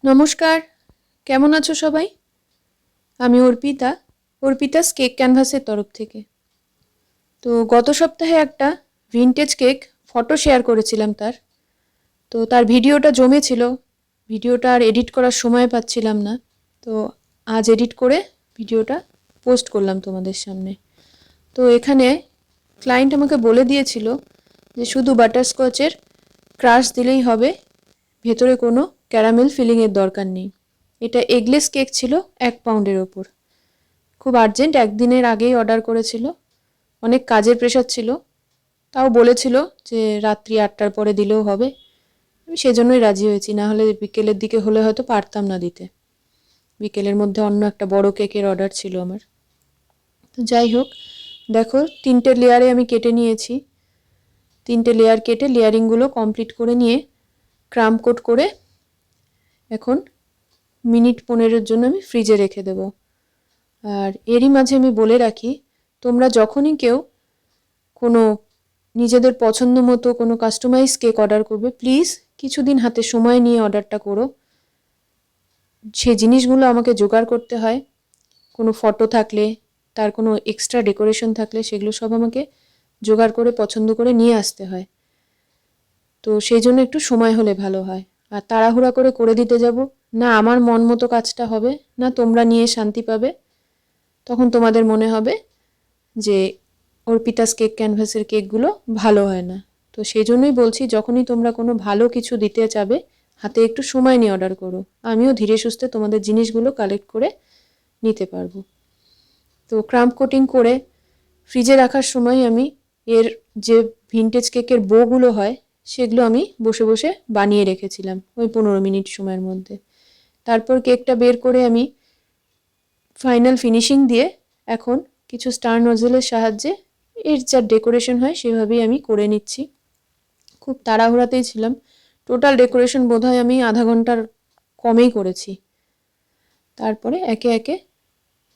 নমস্কার, কেমন আছো সবাই? আমি অর্পিতাস কেক ক্যানভাসের তরফ থেকে। তো গত সপ্তাহে একটা ভিনটেজ কেক ফটো শেয়ার করেছিলাম তার ভিডিওটা জমেছিল। ভিডিওটা আর এডিট করার সময় পাচ্ছিলাম না। তো আজ এডিট করে ভিডিওটা পোস্ট করলাম তোমাদের সামনে। তো এখানে ক্লায়েন্ট আমাকে বলে দিয়েছিল যে শুধু বাটারস্কচের ক্রাশ দিলেই হবে, ভেতরে কোনো ক্যারামেল ফিলিংয়ের দরকার নেই। এটা এগলেস কেক ছিল 1 পাউন্ডের ওপর। খুব আর্জেন্ট, একদিনের আগেই অর্ডার করেছিল, অনেক কাজের প্রেশার ছিল। তাও বলেছিল যে রাত্রি 8টার পরে দিলেও হবে। আমি সেজন্যই রাজি হয়েছি, না হলে বিকেলের দিকে হলে হয়তো পারতাম না দিতে। বিকেলের মধ্যে অন্য একটা বড় কেকের অর্ডার ছিল আমার। তো যাই হোক, দেখো 3টে লেয়ারে আমি কেটে নিয়েছি। 3টে লেয়ার কেটে লেয়ারিংগুলো কমপ্লিট করে নিয়ে ক্রাম কোট করে এখন মিনিট 15-এর জন্য আমি ফ্রিজে রেখে দেবো। আর এরই মাঝে আমি বলে রাখি, তোমরা যখনই কেউ কোনো নিজেদের পছন্দ মতো কোনো কাস্টমাইজ কেক অর্ডার করবে, প্লিজ কিছুদিন হাতে সময় নিয়ে অর্ডারটা করো। সে জিনিসগুলো আমাকে জোগাড় করতে হয়। কোনো ফটো থাকলে, তার কোনো এক্সট্রা ডেকোরেশন থাকলে সেগুলো সব আমাকে জোগাড় করে পছন্দ করে নিয়ে আসতে হয়। তো সেই জন্য একটু সময় হলে ভালো হয়। আর তাড়াহুড়া করে দিতে যাব না, আমার মন মতো কাজটা হবে না, তোমরা নিয়ে শান্তি পাবে। তখন তোমাদের মনে হবে যে অর্পিতাস কেক ক্যানভাসের কেকগুলো ভালো হয় না। তো সেই জন্যই বলছি, যখনই তোমরা কোনো ভালো কিছু দিতে চাবে হাতে একটু সময় নিয়ে অর্ডার করো। আমিও ধীরে সুস্থে তোমাদের জিনিসগুলো কালেক্ট করে নিতে পারবো। তো ক্রাম্প কোটিং করে ফ্রিজে রাখার সময় আমি এর যে ভিনটেজ কেকের বোগুলো হয় সেগুলো আমি বসে বসে বানিয়ে রেখেছিলাম ওই 15 মিনিট সময়ের মধ্যে। তারপর কেকটা বের করে আমি ফাইনাল ফিনিশিং দিয়ে এখন কিছু স্টার নজেলের সাহায্যে এর যা ডেকোরেশন হয় সেভাবেই আমি করে নিচ্ছি। খুব তাড়াহুড়াতেই ছিলাম, টোটাল ডেকোরেশন বোধহয় আমি আধা ঘন্টার কমেই করেছি। তারপরে একে একে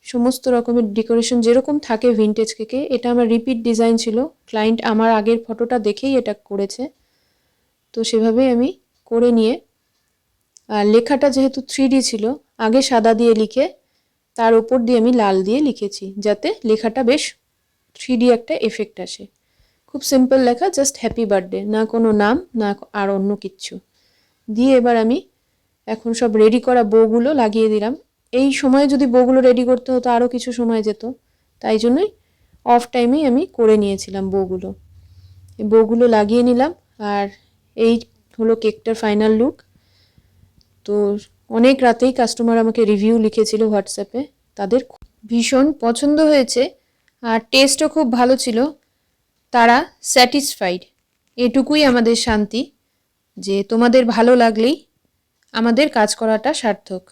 সমস্ত রকমের ডেকোরেশন যেরকম থাকে ভিনটেজ কেকে, এটা আমার রিপিট ডিজাইন ছিল, ক্লায়েন্ট আমার আগের ফটোটা দেখেই এটা করেছে। তো সেভাবেই আমি করে নিয়ে, আর লেখাটা যেহেতু 3D ছিল, আগে সাদা দিয়ে লিখে তার ওপর দিয়ে আমি লাল দিয়ে লিখেছি, যাতে লেখাটা বেশ 3D একটা এফেক্ট আসে। খুব সিম্পল লেখা, জাস্ট হ্যাপি বার্থডে, না কোনো নাম না আর অন্য কিচ্ছু দিয়ে এবার আমি এখন সব রেডি করা বউগুলো লাগিয়ে দিলাম। এই সময় যদি বউগুলো রেডি করতে হতো আরও কিছু সময় যেত, তাই জন্যই অফ টাইমেই আমি করে নিয়েছিলাম বউগুলো। এই বউগুলো লাগিয়ে নিলাম, আর এই হলো কেকটার ফাইনাল লুক। তো অনেক রাতেই কাস্টমার আমাকে রিভিউ লিখেছিল হোয়াটসঅ্যাপে, তাদের ভীষণ পছন্দ হয়েছে আর টেস্টও খুব ভালো ছিল, তারা স্যাটিসফাইড। এটুকুই আমাদের শান্তি যে তোমাদের ভালো লাগলেই আমাদের কাজ করাটা সার্থক।